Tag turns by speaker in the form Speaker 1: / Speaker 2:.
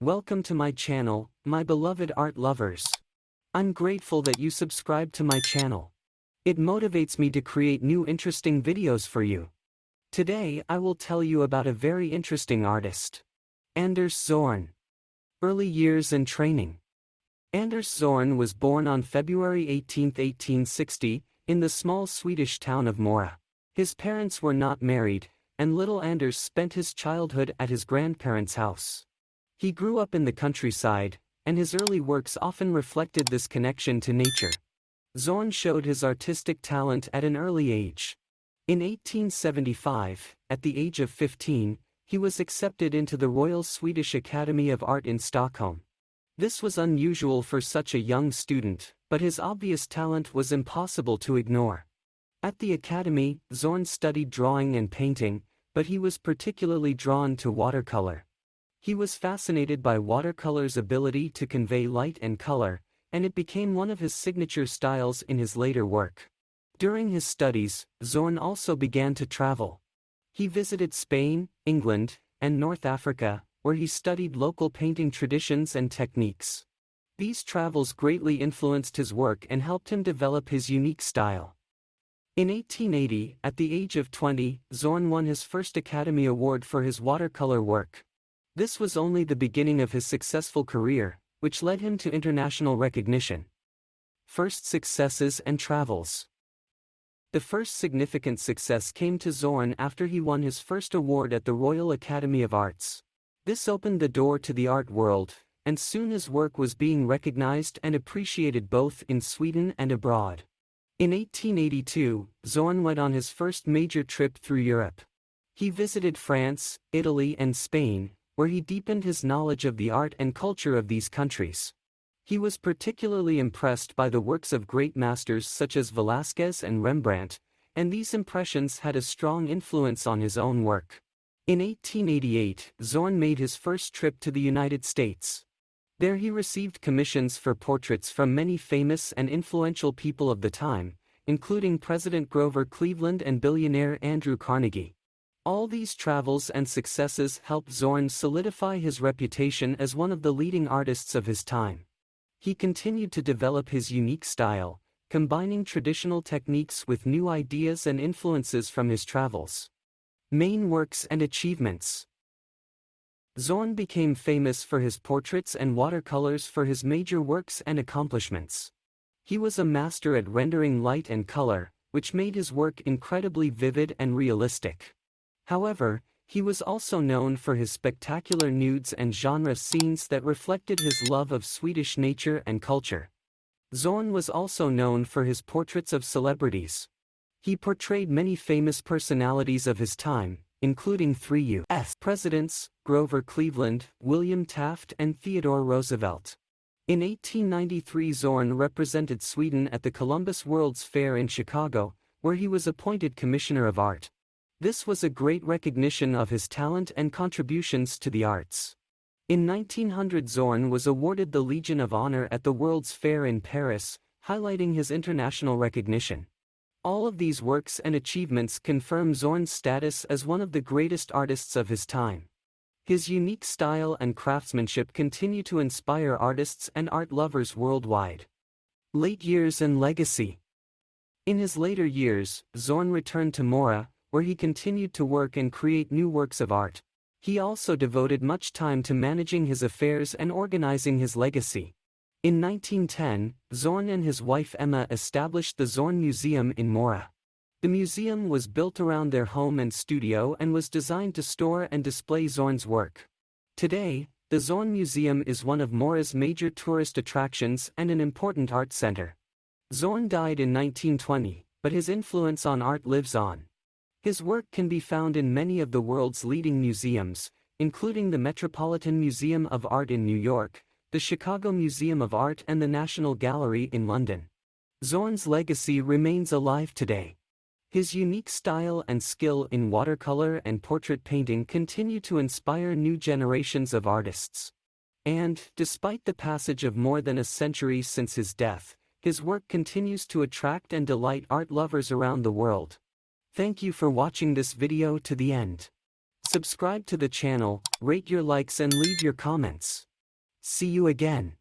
Speaker 1: Welcome to my channel, my beloved art lovers. I'm grateful that you subscribe to my channel. It motivates me to create new interesting videos for you. Today I will tell you about a very interesting artist. Anders Zorn. Early years and training. Anders Zorn was born on February 18, 1860, in the small Swedish town of Mora. His parents were not married, and little Anders spent his childhood at his grandparents' house. He grew up in the countryside, and his early works often reflected this connection to nature. Zorn showed his artistic talent at an early age. In 1875, at the age of 15, he was accepted into the Royal Swedish Academy of Art in Stockholm. This was unusual for such a young student, but his obvious talent was impossible to ignore. At the academy, Zorn studied drawing and painting, but he was particularly drawn to watercolor. He was fascinated by watercolor's ability to convey light and color, and it became one of his signature styles in his later work. During his studies, Zorn also began to travel. He visited Spain, England, and North Africa, where he studied local painting traditions and techniques. These travels greatly influenced his work and helped him develop his unique style. In 1880, at the age of 20, Zorn won his first Academy Award for his watercolor work. This was only the beginning of his successful career, which led him to international recognition. First successes and travels. The first significant success came to Zorn after he won his first award at the Royal Academy of Arts. This opened the door to the art world, and soon his work was being recognized and appreciated both in Sweden and abroad. In 1882, Zorn went on his first major trip through Europe. He visited France, Italy and Spain, where he deepened his knowledge of the art and culture of these countries. He was particularly impressed by the works of great masters such as Velázquez and Rembrandt, and these impressions had a strong influence on his own work. In 1888, Zorn made his first trip to the United States. There he received commissions for portraits from many famous and influential people of the time, including President Grover Cleveland and billionaire Andrew Carnegie. All these travels and successes helped Zorn solidify his reputation as one of the leading artists of his time. He continued to develop his unique style, combining traditional techniques with new ideas and influences from his travels. Main works and achievements. Zorn became famous for his portraits and watercolors for his major works and accomplishments. He was a master at rendering light and color, which made his work incredibly vivid and realistic. However, he was also known for his spectacular nudes and genre scenes that reflected his love of Swedish nature and culture. Zorn was also known for his portraits of celebrities. He portrayed many famous personalities of his time, including three U.S. presidents, Grover Cleveland, William Taft and Theodore Roosevelt. In 1893, Zorn represented Sweden at the Columbus World's Fair in Chicago, where he was appointed Commissioner of Art. This was a great recognition of his talent and contributions to the arts. In 1900, Zorn was awarded the Legion of Honor at the World's Fair in Paris, highlighting his international recognition. All of these works and achievements confirm Zorn's status as one of the greatest artists of his time. His unique style and craftsmanship continue to inspire artists and art lovers worldwide. Late years and legacy. In his later years, Zorn returned to Mora, where he continued to work and create new works of art. He also devoted much time to managing his affairs and organizing his legacy. In 1910, Zorn and his wife Emma established the Zorn Museum in Mora. The museum was built around their home and studio and was designed to store and display Zorn's work. Today, the Zorn Museum is one of Mora's major tourist attractions and an important art center. Zorn died in 1920, but his influence on art lives on. His work can be found in many of the world's leading museums, including the Metropolitan Museum of Art in New York, the Chicago Museum of Art and the National Gallery in London. Zorn's legacy remains alive today. His unique style and skill in watercolor and portrait painting continue to inspire new generations of artists. And, despite the passage of more than a century since his death, his work continues to attract and delight art lovers around the world. Thank you for watching this video to the end. Subscribe to the channel, rate your likes and leave your comments. See you again.